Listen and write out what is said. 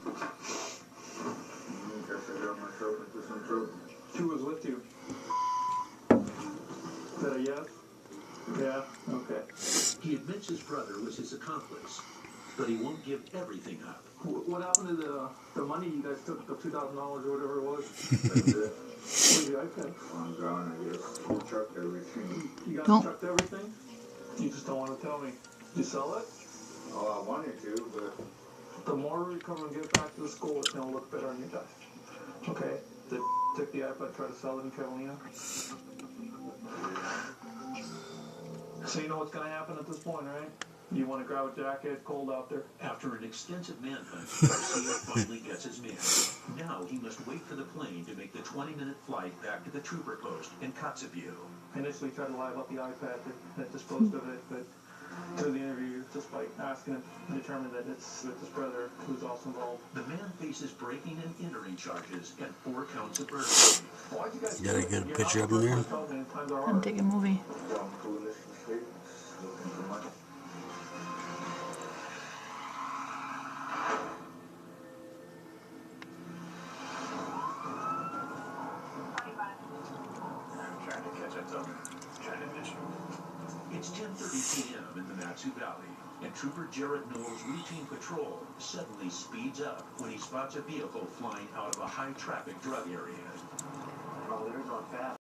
Guess I got myself into some trouble. Who was with you? Is that a yes? Yeah, okay. He admits his brother was his accomplice, but he won't give everything up. What happened to the money you guys took, the $2,000 or whatever it was? That's it. Where's the iPad? I'm gone, I guess. You chucked everything. You guys Don't. chucked everything? You just don't want to tell me. Did you sell it? Oh, I wanted to, but... The more we come and get back to the school, it's going to look better on you guys. Okay? Did take the iPad, try to sell it in Carolina? So you know what's going to happen at this point, right? You want to grab a jacket, it's cold out there. After an extensive manhunt, Garcia finally gets his man. Now he must wait for the plane to make the 20-minute flight back to the trooper post in Kotzebue. I initially tried to live up the iPad that disposed of it, but through the interview, just by asking him, determined that it's his brother who's also involved. The man faces breaking and entering charges and 4 counts of burglary. Why'd you guys You gotta get a picture of him there. I'm taking a movie. Dumb, foolish mistakes. Looking for money. I'm trying to catch up to him. Trying to ditch him. It's 10:30 p.m. in the Matsu Valley, and Trooper Jarrett Knowles' routine patrol suddenly speeds up when he spots a vehicle flying out of a high-traffic drug area. Oh, there's on fast.